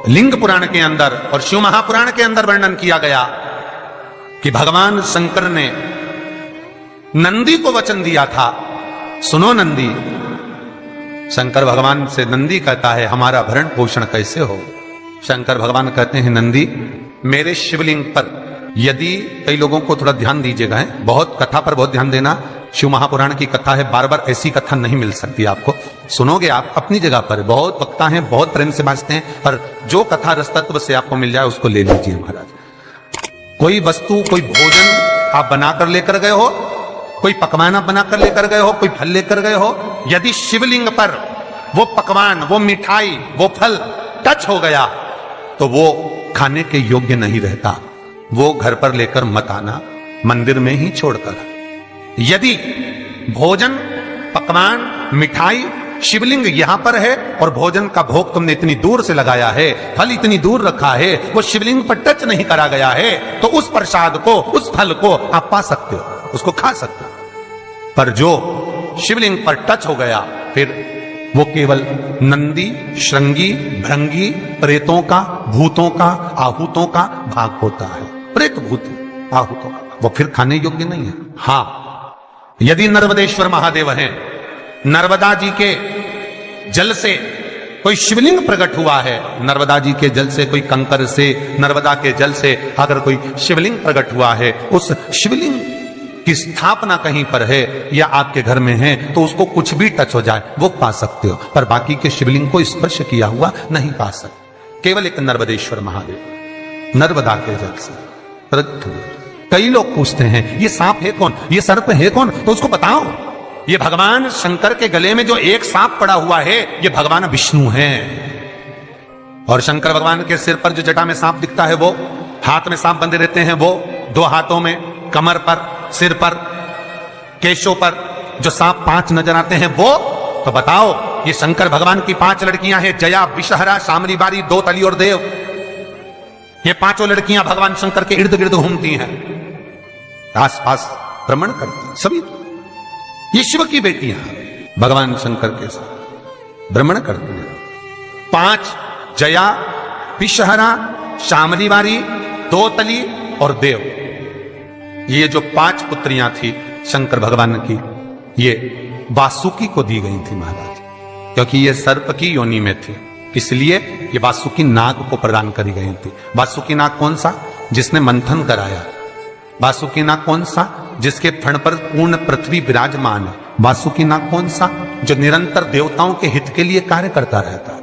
लिंग पुराण के अंदर और शिव महापुराण के अंदर वर्णन किया गया कि भगवान शंकर ने नंदी को वचन दिया था, सुनो नंदी। शंकर भगवान से नंदी कहता है हमारा भरण पोषण कैसे हो। शंकर भगवान कहते हैं नंदी मेरे शिवलिंग पर यदि, कई लोगों को थोड़ा ध्यान दीजिएगा, बहुत कथा पर बहुत ध्यान देना, शिव महापुराण की कथा है, बार बार ऐसी कथा नहीं मिल सकती आपको। सुनोगे आप अपनी जगह पर, बहुत वक्ता हैं, बहुत प्रेम से बांचते हैं, पर जो कथा रस तत्व से आपको मिल जाए उसको ले लीजिए महाराज। कोई वस्तु, कोई भोजन आप बनाकर लेकर गए हो, कोई पकवान आप बनाकर लेकर गए हो, कोई फल लेकर गए हो, यदि शिवलिंग पर वो पकवान, वो मिठाई, वो फल टच हो गया तो वो खाने के योग्य नहीं रहता, वो घर पर लेकर मत आना, मंदिर में ही छोड़कर। यदि भोजन, पकवान, मिठाई, शिवलिंग यहां पर है और भोजन का भोग तुमने इतनी दूर से लगाया है, फल इतनी दूर रखा है, वो शिवलिंग पर टच नहीं करा गया है, तो उस प्रसाद को, उस फल को आप पा सकते हो, उसको खा सकते हो। पर जो शिवलिंग पर टच हो गया फिर वो केवल नंदी, श्रृंगी, भृंगी, प्रेतों का, भूतों का, आहूतों का भाग होता है। प्रेत, भूत, आहूतों का, वो फिर खाने योग्य नहीं है। हां, यदि नर्मदेश्वर महादेव हैं, नर्मदा जी के जल से कोई शिवलिंग प्रकट हुआ है, नर्मदा जी के जल से, कोई कंकर से, नर्मदा के जल से अगर कोई शिवलिंग प्रकट हुआ है, उस शिवलिंग की स्थापना कहीं पर है या आपके घर में है, तो उसको कुछ भी टच हो जाए वो पा सकते हो, पर बाकी के शिवलिंग को स्पर्श किया हुआ नहीं पा सकते। केवल एक नर्मदेश्वर महादेव नर्मदा के जल से प्रकट हुए। कई लोग पूछते हैं ये सांप है कौन, ये सर्प है कौन, तो उसको बताओ। ये भगवान शंकर के गले में जो एक सांप पड़ा हुआ है ये भगवान विष्णु है। और शंकर भगवान के सिर पर जो जटा में सांप दिखता है, वो हाथ में सांप बंधे रहते हैं, वो दो हाथों में, कमर पर, सिर पर, केशों पर जो सांप 5 नजर आते हैं वो, तो बताओ ये शंकर भगवान की 5 लड़कियां हैं, जया, विषहरा, शामली बारी, दो तली और देव। ये 5 लड़कियां भगवान शंकर के इर्द गिर्द घूमती हैं, आसपास भ्रमण करती हैं, सभी ये शिव की बेटियां भगवान शंकर के साथ भ्रमण करती हैं। 5 जया, विषहरा, शामली बारी, दो तली और देव, ये जो 5 पुत्रियां थी शंकर भगवान की, ये वासुकी को दी गई थी महाराज, क्योंकि ये सर्प की योनि में थी, इसलिए ये वासुकी नाग को प्रदान करी गई थी। वासुकी नाग कौन सा? जिसने मंथन कराया। वासुकी नाग कौन सा? जिसके फण पर पूर्ण पृथ्वी विराजमान है। वासुकी नाग कौन सा? जो निरंतर देवताओं के हित के लिए कार्य करता रहता है।